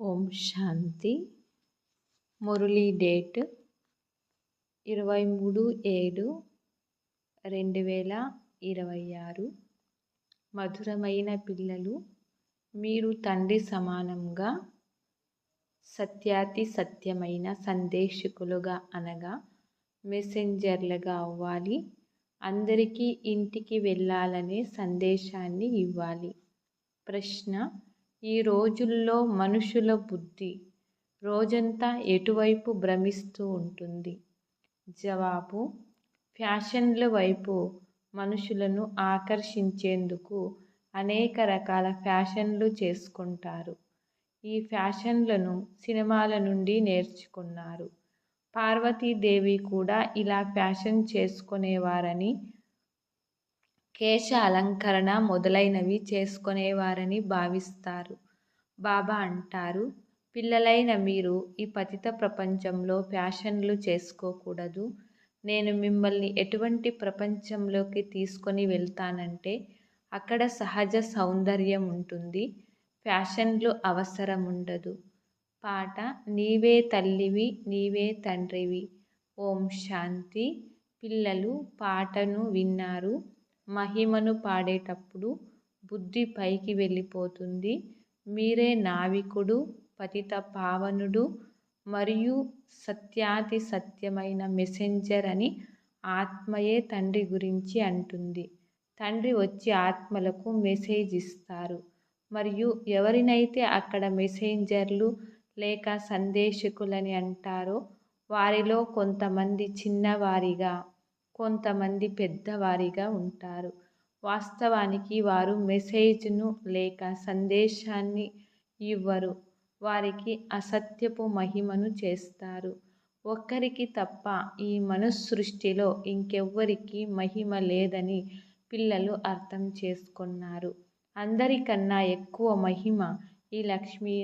ఓం శాంతి. Murali date 23/7/2026. మధురమైన పిల్లలు, మీరు తండ్రి సమానంగా సత్యాతి సత్యమైన సందేశకులుగా అనగా మెసెంజర్లుగా అవ్వాలి. అందరికీ ఇంటికి వెళ్ళాలనే సందేశాన్ని ఇవ్వాలి. ప్రశ్న: ఈ రోజుల్లో మనుషుల బుద్ధి రోజంతా ఎటువైపు భ్రమిస్తూ ఉంటుంది? జవాబు: ఫ్యాషన్ల వైపు. మనుషులను ఆకర్షించేందుకు అనేక రకాల ఫ్యాషన్లు చేసుకుంటారు. ఈ ఫ్యాషన్లను సినిమాల నుండి నేర్చుకున్నారు. పార్వతీదేవి కూడా ఇలా ఫ్యాషన్ చేసుకునేవారని, కేశ అలంకరణ మొదలైనవి చేసుకునేవారని భావిస్తారు. బాబా అంటారు, పిల్లలైన మీరు ఈ పతిత ప్రపంచంలో ఫ్యాషన్లు చేసుకోకూడదు. నేను మిమ్మల్ని ఎటువంటి ప్రపంచంలోకి తీసుకొని వెళ్తానంటే అక్కడ సహజ సౌందర్యం ఉంటుంది. ఫ్యాషన్లు అవసరం ఉండదు. పాట: నీవే తల్లివి, నీవే తండ్రివి. ఓం శాంతి. పిల్లలు పాటను విన్నారు. మహిమను పాడేటప్పుడు బుద్ధి పైకి వెళ్ళిపోతుంది. మీరే నావికుడు, పతిత పావనుడు మరియు సత్యాతి సత్యమైన మెసెంజర్ అని ఆత్మయే తండ్రి గురించి అంటుంది. తండ్రి వచ్చి ఆత్మలకు మెసేజ్ ఇస్తారు. మరియు ఎవరినైతే అక్కడ మెసెంజర్లు లేక సందేశకులని అంటారో వారిలో కొంతమంది చిన్నవారిగా, కొంతమంది పెద్దవారిగా ఉంటారు. వాస్తవానికి వారు మెసేజ్ను లేక సందేశాన్ని ఇవ్వరు. వారికి అసత్యపు మహిమను చేస్తారు. ఒక్కరికి తప్ప ఈ మనుసృష్టిలో ఇంకెవ్వరికి మహిమ లేదని పిల్లలు అర్థం చేసుకున్నారు. అందరికన్నా ఎక్కువ మహిమ ఈ లక్ష్మీ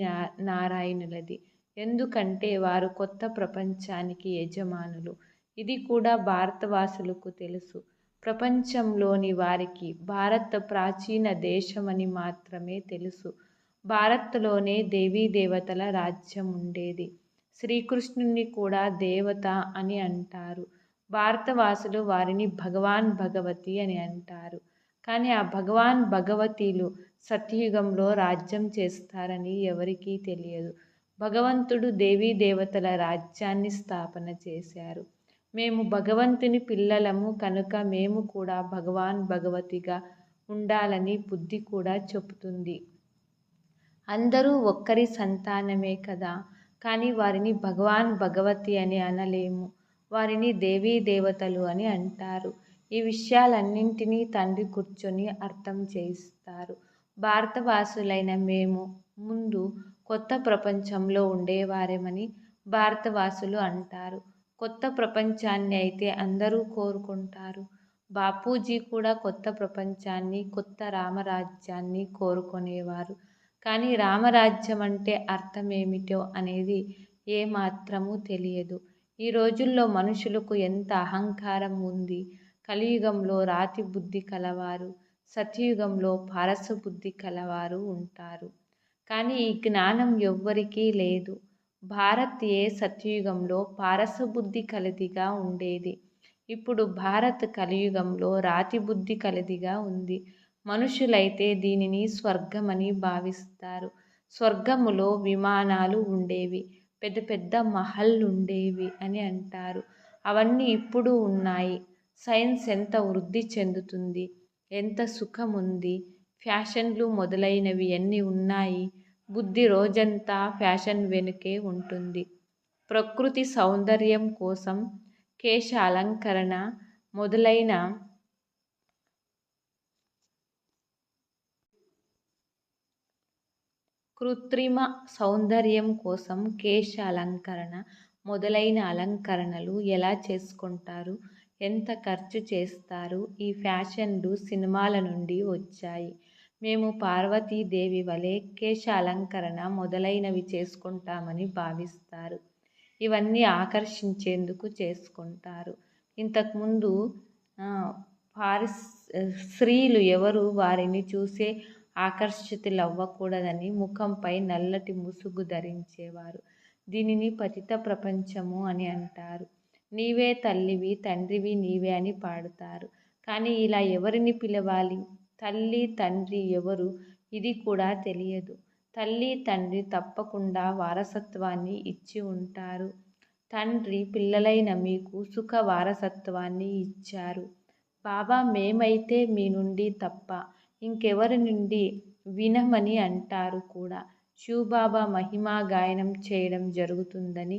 నారాయణులది. ఎందుకంటే వారు కొత్త ప్రపంచానికి యజమానులు. ఇది కూడా భారతవాసులకు తెలుసు. ప్రపంచంలోని వారికి భారత్ ప్రాచీన దేశమని మాత్రమే తెలుసు. భారత్లోనే దేవతల రాజ్యం ఉండేది. శ్రీకృష్ణుని కూడా దేవత అని అంటారు. భారతవాసులు వారిని భగవాన్ భగవతి అని అంటారు. కానీ ఆ భగవాన్ భగవతీలు సత్యయుగంలో రాజ్యం చేస్తారని ఎవరికీ తెలియదు. భగవంతుడు దేవతల రాజ్యాన్ని స్థాపన చేశారు. మేము భగవంతుని పిల్లలము కనుక మేము కూడా భగవాన్ భగవతిగా ఉండాలని బుద్ధి కూడా చెబుతుంది. అందరూ ఒక్కరి సంతానమే కదా, కానీ వారిని భగవాన్ భగవతి అని అనలేము. వారిని దేవతలు అని అంటారు. ఈ విషయాలన్నింటినీ తండ్రి కూర్చొని అర్థం చేయిస్తారు. భారతవాసులైన మేము ముందు కొత్త ప్రపంచంలో ఉండేవారేమని భారతవాసులు అంటారు. కొత్త ప్రపంచాన్ని అయితే అందరూ కోరుకుంటారు. బాపూజీ కూడా కొత్త ప్రపంచాన్ని, కొత్త రామరాజ్యాన్ని కోరుకునేవారు. కానీ రామరాజ్యం అంటే అర్థమేమిటో అనేది ఏమాత్రమూ తెలియదు. ఈ రోజుల్లో మనుషులకు ఎంత అహంకారం ఉంది. కలియుగంలో రాతి బుద్ధి కలవారు, సత్యయుగంలో పారస బుద్ధి కలవారు ఉంటారు. కానీ ఈ జ్ఞానం ఎవ్వరికీ లేదు. భారత్ సత్యయుగంలో పారస బుద్ధి కలదిగా ఉండేది. ఇప్పుడు భారత్ కలియుగంలో రాతి బుద్ధి కలదిగా ఉంది. మనుషులైతే దీనిని స్వర్గమని భావిస్తారు. స్వర్గములో విమానాలు ఉండేవి, పెద్ద పెద్ద మహల్లుండేవి అని అంటారు. అవన్నీ ఇప్పుడు ఉన్నాయి. సైన్స్ ఎంత వృద్ధి చెందుతుంది, ఎంత సుఖముంది, ఫ్యాషన్లు మొదలైనవి ఎన్ని ఉన్నాయి. బుద్ధి రోజంతా ఫ్యాషన్ వెనుకే ఉంటుంది. ప్రకృతి సౌందర్యం కోసం కేశ అలంకరణ మొదలైన కృత్రిమ సౌందర్యం కోసం కేశ అలంకరణ మొదలైన అలంకరణలు ఎలా చేసుకుంటారు, ఎంత ఖర్చు చేస్తారు? ఈ ఫ్యాషన్లు సినిమాల నుండి వచ్చాయి. మేము పార్వతీదేవి వలె కేశ అలంకరణ మొదలైనవి చేసుకుంటామని భావిస్తారు. ఇవన్నీ ఆకర్షించేందుకు చేసుకుంటారు. ఇంతకుముందు స్త్రీలు ఎవరు వారిని చూసే ఆకర్షితులవ్వకూడదని ముఖంపై నల్లటి ముసుగు ధరించేవారు. దీనిని పతిత ప్రపంచము అని అంటారు. నీవే తల్లివి, తండ్రివి నీవే అని పాడుతారు. కానీ ఇలా ఎవరిని పిలవాలి? తల్లి, తండ్రి ఎవరు? ఇది కూడా తెలియదు. తల్లి, తండ్రి తప్పకుండా వారసత్వాన్ని ఇచ్చి ఉంటారు. తండ్రి పిల్లలైన మీకు సుఖ వారసత్వాన్ని ఇచ్చారు. బాబా మేమైతే మీ నుండి తప్ప ఇంకెవరి నుండి వినమని అంటారు కూడా. శివబాబా మహిమా గాయనం చేయడం జరుగుతుందని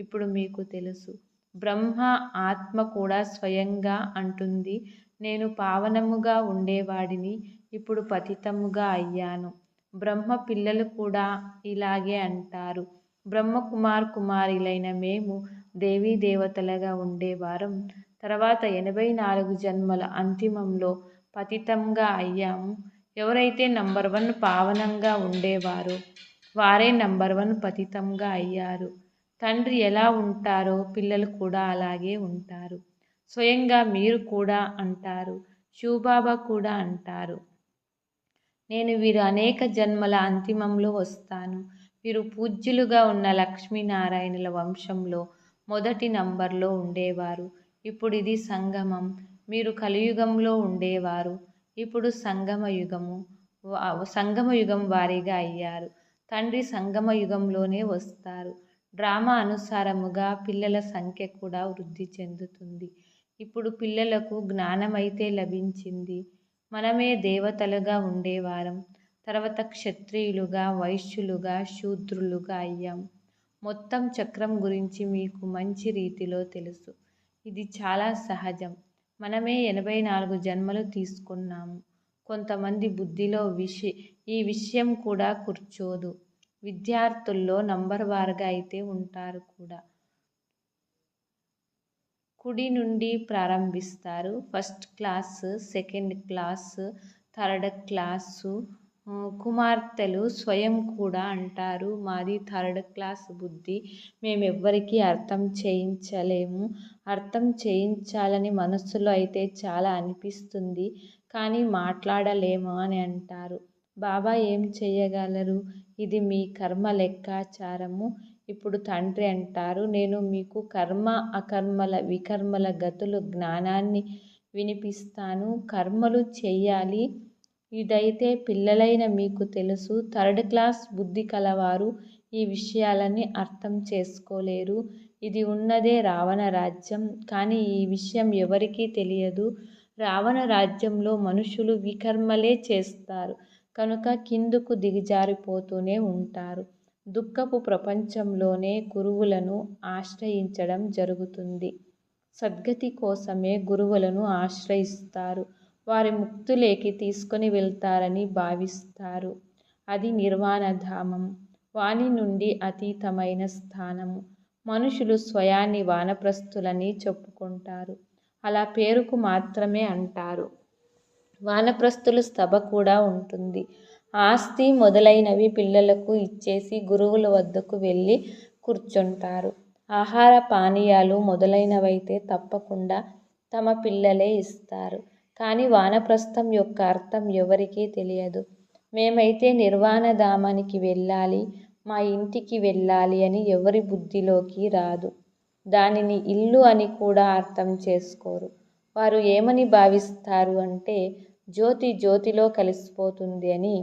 ఇప్పుడు మీకు తెలుసు. బ్రహ్మ ఆత్మ కూడా స్వయంగా అంటుంది, నేను పావనముగా ఉండేవాడిని, ఇప్పుడు పతితముగా అయ్యాను. బ్రహ్మ పిల్లలు కూడా ఇలాగే అంటారు. బ్రహ్మ కుమారులైన మేము దేవీ దేవతలుగా ఉండేవారం. తర్వాత 84 జన్మల అంతిమంలో పతితంగా అయ్యాము. ఎవరైతే నంబర్ 1 పావనంగా ఉండేవారో వారే నంబర్ 1 పతితంగా అయ్యారు. తండ్రి ఎలా ఉంటారో పిల్లలు కూడా అలాగే ఉంటారు. స్వయంగా మీరు కూడా అంటారు, శివబాబా కూడా అంటారు, నేను వీరు అనేక జన్మల అంతిమంలో వస్తాను. వీరు పూజ్యులుగా ఉన్న లక్ష్మీనారాయణుల వంశంలో మొదటి నంబర్లో ఉండేవారు. ఇప్పుడు ఇది సంగమం. మీరు కలియుగంలో ఉండేవారు. ఇప్పుడు సంగమయుగం వారీగా అయ్యారు. తండ్రి సంగమయుగంలోనే వస్తారు. డ్రామా అనుసారముగా పిల్లల సంఖ్య కూడా వృద్ధి చెందుతుంది. ఇప్పుడు పిల్లలకు జ్ఞానమైతే లభించింది. మనమే దేవతలుగా ఉండేవారం. తర్వాత క్షత్రియులుగా, వైశ్యులుగా, శూద్రులుగా అయ్యాం. మొత్తం చక్రం గురించి మీకు మంచి రీతిలో తెలుసు. ఇది చాలా సహజం. మనమే 84 జన్మలు తీసుకున్నాము. కొంతమంది బుద్ధిలో ఈ విషయం కూడా కూర్చోదు. విద్యార్థుల్లో నంబర్ వారుగా అయితే ఉంటారు కూడా. కుడి నుండి ప్రారంభిస్తారు. First class, second class, third class. కుమార్తెలు స్వయం కూడా అంటారు, మాది థర్డ్ క్లాస్ బుద్ధి, మేమెవ్వరికీ అర్థం చేయించలేము. అర్థం చేయించాలని మనస్సులో అయితే చాలా అనిపిస్తుంది, కానీ మాట్లాడలేము అని అంటారు. బాబా ఏం చేయగలరు? ఇది మీ కర్మ లెక్కాచారము. ఇప్పుడు తండ్రి అంటారు, నేను మీకు కర్మ అకర్మల వికర్మల గతులు జ్ఞానాన్ని వినిపిస్తాను. కర్మలు చెయ్యాలి. ఇదైతే పిల్లలైన మీకు తెలుసు. థర్డ్ క్లాస్ బుద్ధి కలవారు ఈ విషయాలని అర్థం చేసుకోలేరు. ఇది ఉన్నదే రావణ రాజ్యం, కానీ ఈ విషయం ఎవరికీ తెలియదు. రావణ రాజ్యంలో మనుషులు వికర్మలే చేస్తారు కనుక కిందకు దిగజారిపోతూనే ఉంటారు. దుఃఖపు ప్రపంచంలోనే గురువులను ఆశ్రయించడం జరుగుతుంది. సద్గతి కోసమే గురువులను ఆశ్రయిస్తారు. వారి ముక్తులేకి తీసుకొని వెళ్తారని భావిస్తారు. అది నిర్వాణధామం, వాని నుండి అతీతమైన స్థానము. మనుషులు స్వయాన్ని వానప్రస్థులని చెప్పుకుంటారు. అలా పేరుకు మాత్రమే అంటారు. వానప్రస్థుల సభ కూడా ఉంటుంది. ఆస్తి మొదలైనవి పిల్లలకు ఇచ్చేసి గురువుల వద్దకు వెళ్ళి కూర్చుంటారు. ఆహార పానీయాలు మొదలైనవైతే తప్పకుండా తమ పిల్లలే ఇస్తారు. కానీ వానప్రస్థం యొక్క అర్థం ఎవరికీ తెలియదు. మేమైతే నిర్వాణధామానికి వెళ్ళాలి, మా ఇంటికి వెళ్ళాలి అని ఎవరి బుద్ధిలోకి రాదు. దానిని ఇల్లు అని కూడా అర్థం చేసుకోరు. వారు ఏమని భావిస్తారు అంటే జ్యోతి జ్యోతిలో కలిసిపోతుంది అని.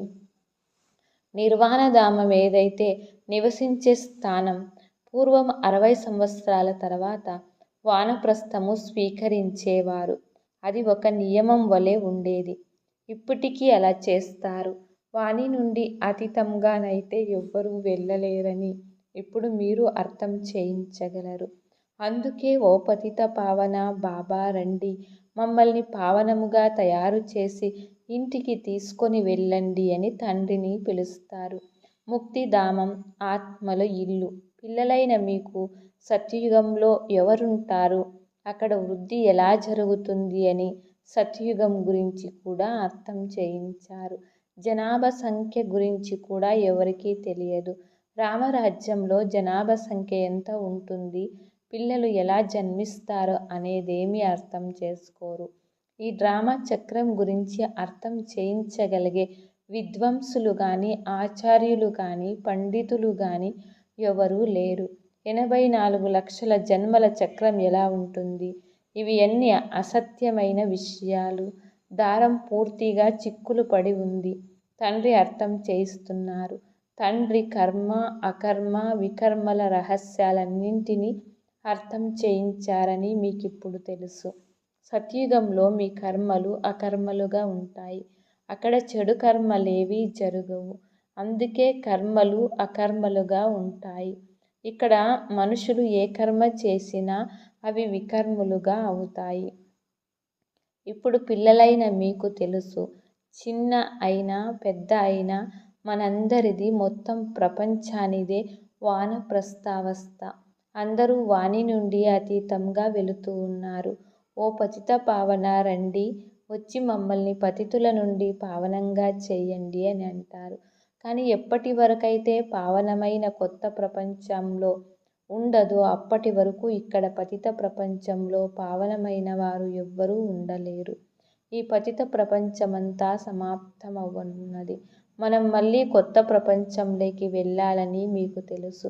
నిర్వాణధామం ఏదైతే నివసించే స్థానం. పూర్వం 60 సంవత్సరాల తర్వాత వానప్రస్థము స్వీకరించేవారు. అది ఒక నియమం వలె ఉండేది. ఇప్పటికీ అలా చేస్తారు. వాని నుండి అతీతంగానైతే ఎవ్వరూ వెళ్ళలేరని ఇప్పుడు మీరు అర్థం చేయించగలరు. అందుకే ఓ పతిత పావన బాబా రండి, మమ్మల్ని పావనముగా తయారు చేసి ఇంటికి తీసుకొని వెళ్ళండి అని తండ్రిని పిలుస్తారు. ముక్తిధామం ఆత్మల ఇల్లు. పిల్లలైన మీకు సత్యయుగంలో ఎవరుంటారు, అక్కడ వృద్ధి ఎలా జరుగుతుంది అని సత్యయుగం గురించి కూడా అర్థం చేయించారు. జనాభా సంఖ్య గురించి కూడా ఎవరికీ తెలియదు. రామరాజ్యంలో జనాభా సంఖ్య ఎంత ఉంటుంది, పిల్లలు ఎలా జన్మిస్తారో అనేదేమీ అర్థం చేసుకోరు. ఈ డ్రామా చక్రం గురించి అర్థం చేయించగలిగే విద్వాంసులు కానీ, ఆచార్యులు కానీ, పండితులు కానీ ఎవరూ లేరు. 84 లక్షల జన్మల చక్రం ఎలా ఉంటుంది? ఇవి ఎన్ని అసత్యమైన విషయాలు! దారం పూర్తిగా చిక్కులు పడి ఉంది. తండ్రి అర్థం చేయిస్తున్నారు. తండ్రి కర్మ, అకర్మ, వికర్మల రహస్యాలన్నింటినీ అర్థం చేయించారని మీకిప్పుడు తెలుసు. సత్యుగంలో మీ కర్మలు అకర్మలుగా ఉంటాయి. అక్కడ చెడు కర్మలేవీ జరగవు. అందుకే కర్మలు అకర్మలుగా ఉంటాయి. ఇక్కడ మనుషులు ఏ కర్మ చేసినా అవి వికర్మలుగా అవుతాయి. ఇప్పుడు పిల్లలైన మీకు తెలుసు. చిన్న అయినా పెద్ద అయినా మనందరిది, మొత్తం ప్రపంచానిదే వానప్రస్థావస్థ. అందరూ వాని నుండి అతీతంగా వెళుతూ ఉన్నారు. ఓ పతిత పావన, రండి, వచ్చి మమ్మల్ని పతితుల నుండి పావనంగా చెయ్యండి అని అంటారు. కానీ ఎప్పటి వరకైతే పావనమైన కొత్త ప్రపంచంలో ఉండదో అప్పటి వరకు ఇక్కడ పతిత ప్రపంచంలో పావనమైన వారు ఎవ్వరూ ఉండలేరు. ఈ పతిత ప్రపంచమంతా సమాప్తమవ్వనున్నది. మనం మళ్ళీ కొత్త ప్రపంచంలోకి వెళ్ళాలని మీకు తెలుసు.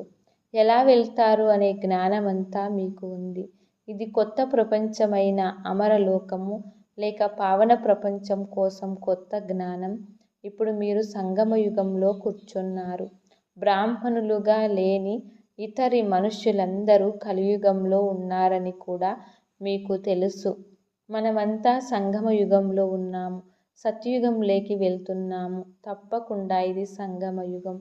ఎలా వెళ్తారు అనే జ్ఞానమంతా మీకు ఉంది. ఇది కొత్త ప్రపంచమైన అమరలోకము లేక పావన ప్రపంచం కోసం కొత్త జ్ఞానం. ఇప్పుడు మీరు సంగమయుగంలో కూర్చున్నారు. బ్రాహ్మణులుగా లేని ఇతరి మనుష్యులందరూ కలియుగంలో ఉన్నారని కూడా మీకు తెలుసు. మనమంతా సంగమయుగంలో ఉన్నాము. సత్యుగంలోకి వెళ్తున్నాము. తప్పకుండా ఇది సంగమయుగం.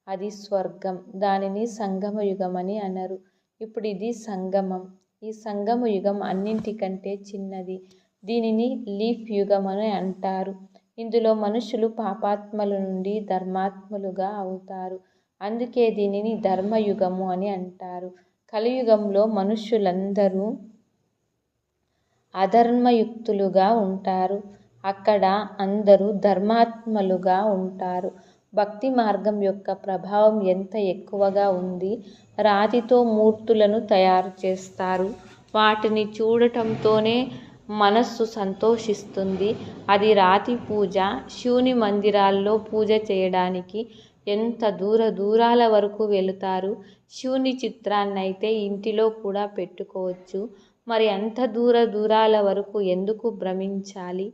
అది స్వర్గం. దానిని సంగమయుగం అని అనరు. ఇప్పుడు ఇది సంగమం. ఈ సంగమయుగం అన్నింటికంటే చిన్నది. దీనిని లీఫ్ యుగం అని అంటారు. ఇందులో మనుషులు పాపాత్మల నుండి ధర్మాత్ములుగా అవుతారు. అందుకే దీనిని ధర్మయుగము అని అంటారు. కలియుగంలో మనుష్యులందరూ అధర్మయుక్తులుగా ఉంటారు. అక్కడ అందరూ ధర్మాత్మలుగా ఉంటారు. భక్తి మార్గం యొక్క ప్రభావం ఎంత ఎక్కువగా ఉంది. రాతితో మూర్తులను తయారు చేస్తారు. వాటిని చూడటంతోనే మనస్సు సంతోషిస్తుంది. అది రాతి పూజ. శివుని మందిరాల్లో పూజ చేయడానికి ఎంత దూరాల వరకు వెళుతారు. శివుని చిత్రాన్నైతే ఇంటిలో కూడా పెట్టుకోవచ్చు. మరి అంత దూరాల వరకు ఎందుకు భ్రమించాలి?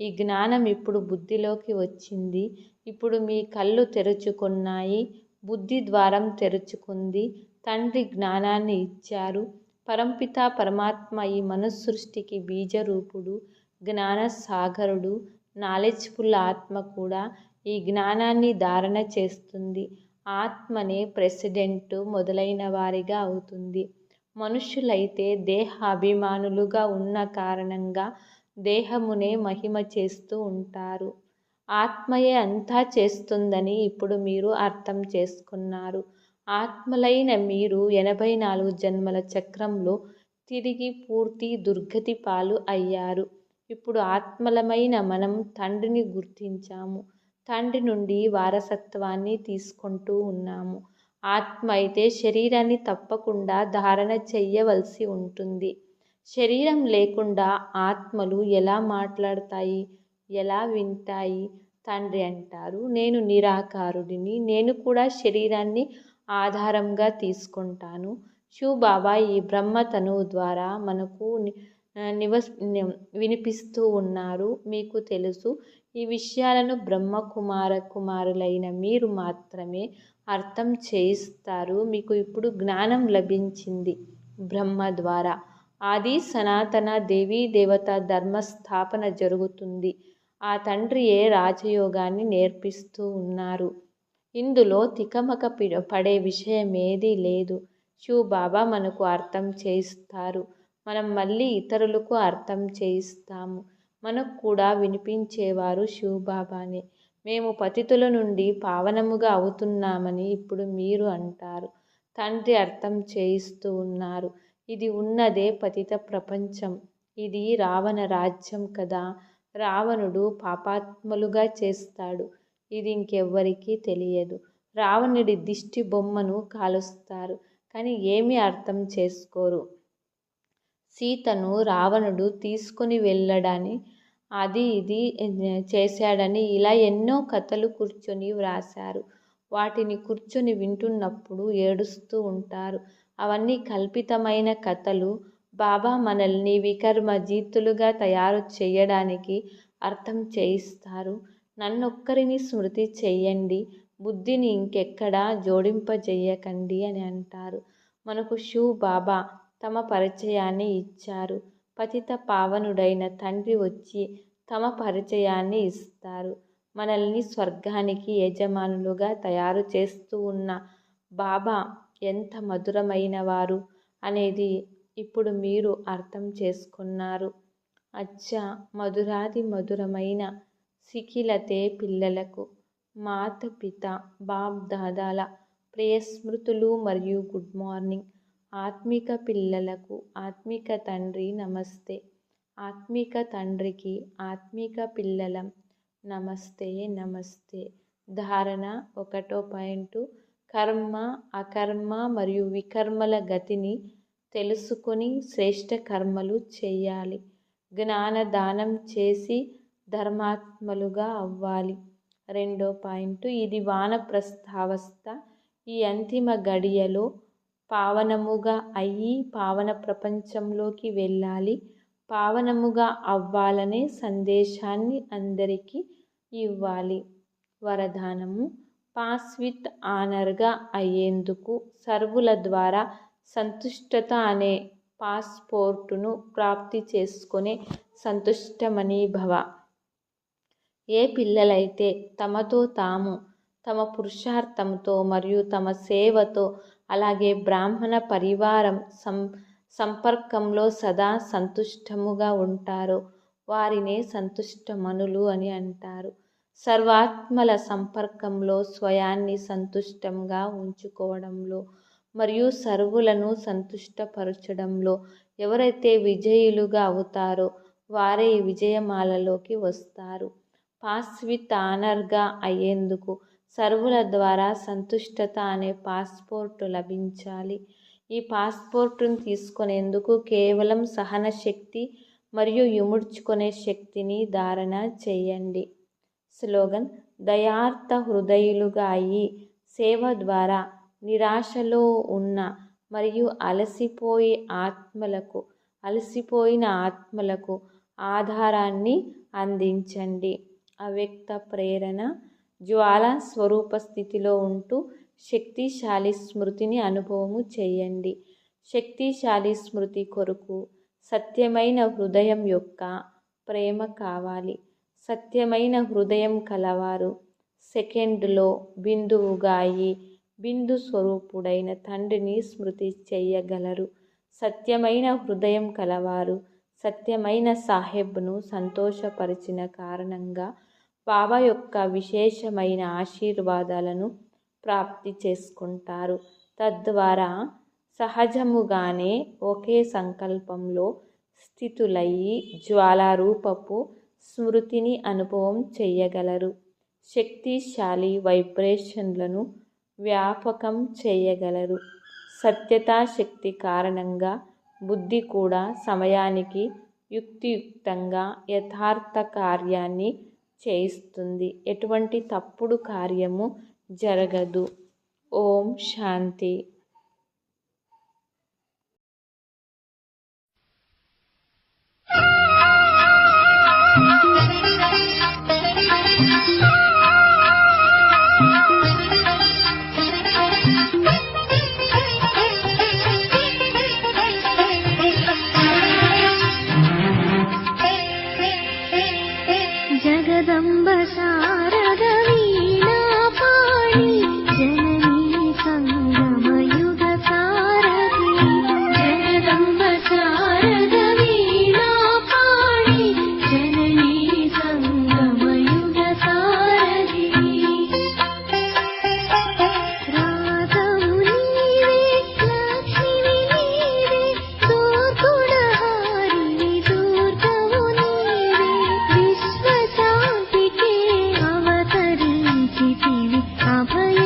ఈ జ్ఞానం ఇప్పుడు బుద్ధిలోకి వచ్చింది. ఇప్పుడు మీ కళ్ళు తెరుచుకున్నాయి. బుద్ధి ద్వారం తెరుచుకుంది. తండ్రి జ్ఞానాన్ని ఇచ్చారు. పరంపిత పరమాత్మ ఈ మనస్సృష్టికి బీజరూపుడు, జ్ఞాన సాగరుడు. నాలెడ్జ్ఫుల్ ఆత్మ కూడా ఈ జ్ఞానాన్ని ధారణ చేస్తుంది. ఆత్మనే ప్రెసిడెంట్ మొదలైన వారిగా అవుతుంది. మనుష్యులైతే దేహాభిమానులుగా ఉన్న కారణంగా దేహమునే మహిమ చేస్తూ ఉంటారు. ఆత్మయే అంతా చేస్తుందని ఇప్పుడు మీరు అర్థం చేసుకున్నారు. ఆత్మలైన మీరు 84 జన్మల చక్రంలో తిరిగి పూర్తి దుర్గతి పాలు అయ్యారు. ఇప్పుడు ఆత్మలమైన మనం తండ్రిని గుర్తించాము. తండ్రి నుండి వారసత్వాన్ని తీసుకుంటూ ఉన్నాము. ఆత్మ అయితే శరీరాన్ని తప్పకుండా ధారణ చెయ్యవలసి ఉంటుంది. శరీరం లేకుండా ఆత్మలు ఎలా మాట్లాడతాయి, ఎలా వింటాయి? తండ్రి అంటారు, నేను నిరాకారుడిని. నేను కూడా శరీరాన్ని ఆధారంగా తీసుకుంటాను. శివబాబా ఈ బ్రహ్మ తనువు ద్వారా మనకు వినిపిస్తూ ఉన్నారు. మీకు తెలుసు. ఈ విషయాలను బ్రహ్మ కుమారులైన మీరు మాత్రమే అర్థం చేయిస్తారు. మీకు ఇప్పుడు జ్ఞానం లభించింది బ్రహ్మ ద్వారా. ఆది సనాతన దేవీ దేవత ధర్మ స్థాపన జరుగుతుంది. ఆ తండ్రియే రాజయోగాన్ని నేర్పిస్తూ ఉన్నారు. ఇందులో తికమక పడే విషయమేదీ లేదు. శివబాబా మనకు అర్థం చేయిస్తారు. మనం మళ్ళీ ఇతరులకు అర్థం చేయిస్తాము. మనకు కూడా వినిపించేవారు శివబాబానే. మేము పతితుల నుండి పావనముగా అవుతున్నామని ఇప్పుడు మీరు అంటారు. తండ్రి అర్థం చేయిస్తూ ఉన్నారు. ఇది ఉన్నదే పతిత ప్రపంచం. ఇది రావణ రాజ్యం కదా. రావణుడు పాపాత్ములుగా చేస్తాడు. ఇది ఇంకెవ్వరికీ తెలియదు. రావణుడి దిష్టి బొమ్మను కాలుస్తారు. కానీ ఏమీ అర్థం చేసుకోరు. సీతను రావణుడు తీసుకుని వెళ్ళడని అది ఇది చేశాడని ఇలా ఎన్నో కథలు కూర్చొని వ్రాశారు. వాటిని కూర్చొని వింటున్నప్పుడు ఏడుస్తూ ఉంటారు. అవన్నీ కల్పితమైన కథలు. బాబా మనల్ని వికర్మజీతులుగా తయారు చేయడానికి అర్థం చేయిస్తారు. నన్నొక్కరిని స్మృతి చెయ్యండి, బుద్ధిని ఇంకెక్కడా జోడింపజేయకండి అని అంటారు. మనకు శివ్ బాబా తమ పరిచయాన్ని ఇచ్చారు. పతిత పావనుడైన తండ్రి వచ్చి తమ పరిచయాన్ని ఇస్తారు. మనల్ని స్వర్గానికి యజమానులుగా తయారు చేస్తూ ఉన్న బాబా ఎంత మధురమైన వారు అనేది ఇప్పుడు మీరు అర్థం చేసుకున్నారు. అచ్చా, మధురాది మధురమైన సిఖిలతే పిల్లలకు మాత పిత బాప్ దాదాల ప్రియ స్మృతులు మరియు గుడ్ మార్నింగ్. ఆత్మిక పిల్లలకు ఆత్మిక తండ్రి నమస్తే. ఆత్మిక తండ్రికి ఆత్మిక పిల్లలం నమస్తే నమస్తే. ధారణ 1వ పాయింట్. కర్మ, అకర్మ మరియు వికర్మల గతిని తెలుసుకొని శ్రేష్ఠ కర్మలు చేయాలి. జ్ఞానదానం చేసి ధర్మాత్మలుగా అవ్వాలి. 2వ పాయింట్. ఇది వానప్రస్థావస్థ. ఈ అంతిమ గడియలో పావనముగా అయ్యి పావన ప్రపంచంలోకి వెళ్ళాలి. పావనముగా అవ్వాలనే సందేశాన్ని అందరికీ ఇవ్వాలి. వరదానము. పాస్ విత్ ఆనర్గా అయ్యేందుకు సర్వుల ద్వారా సంతుష్టత అనే పాస్పోర్టును ప్రాప్తి చేసుకునే సంతుష్టమనీ భవ. ఏ పిల్లలైతే తమతో తాము, తమ పురుషార్థంతో మరియు తమ సేవతో, అలాగే బ్రాహ్మణ పరివారం సంపర్కంలో సదా సంతుష్టముగా ఉంటారో వారినే సంతుష్టమనులు అని అంటారు. సర్వాత్మల సంపర్కంలో స్వయాన్ని సంతుష్టంగా ఉంచుకోవడంలో మరియు సర్వులను సంతుష్టపరచడంలో ఎవరైతే విజయులుగా అవుతారో వారే ఈ విజయమాలలోకి వస్తారు. పాస్ విత్ ఆనర్గా అయ్యేందుకు సర్వుల ద్వారా సంతుష్టత అనే పాస్పోర్టు లభించాలి. ఈ పాస్పోర్టును తీసుకునేందుకు కేవలం సహన శక్తి మరియు ఇముడ్చుకునే శక్తిని ధారణ చేయండి. స్లోగన్. దయార్థ హృదయులుగా అయ్యి సేవ ద్వారా నిరాశలో ఉన్న మరియు అలసిపోయిన ఆత్మలకు ఆధారాన్ని అందించండి. అవ్యక్త ప్రేరణ. జ్వాల స్వరూప స్థితిలో ఉంటూ శక్తిశాలి స్మృతిని అనుభవము చేయండి. శక్తిశాలి స్మృతి కొరకు సత్యమైన హృదయం యొక్క ప్రేమ కావాలి. సత్యమైన హృదయం కలవారు సెకండ్లో బిందువుగా అయ్యి బిందు స్వరూపుడైన తండ్రిని స్మృతి చేయగలరు. సత్యమైన హృదయం కలవారు సత్యమైన సాహెబ్ను సంతోషపరిచిన కారణంగా బాబా యొక్క విశేషమైన ఆశీర్వాదాలను ప్రాప్తి చేసుకుంటారు. తద్వారా సహజముగానే ఒకే సంకల్పంలో స్థితులయ్యి జ్వాలారూపపు స్మృతిని అనుభవం చేయగలరు. శక్తిశాలి వైబ్రేషన్లను వ్యాపకం చేయగలరు. సత్యతా శక్తి కారణంగా బుద్ధి కూడా సమయానికి యుక్తియుక్తంగా యథార్థ కార్యాన్ని చేయిస్తుంది. ఎటువంటి తప్పుడు కార్యము జరగదు. ఓం శాంతి. జగదంబ శారద వీణా పాణి జననీ సంగమయుగ సారథి. జగదంబ శారద వీణా పాణి జననీ సంగమయుగ సారథి. రాగము నీవే లక్ష్మివి నీవే దూర్గుణహారిణి దుర్గవు నీవే. విశ్వశాంతికే అవతరించితివి అభయ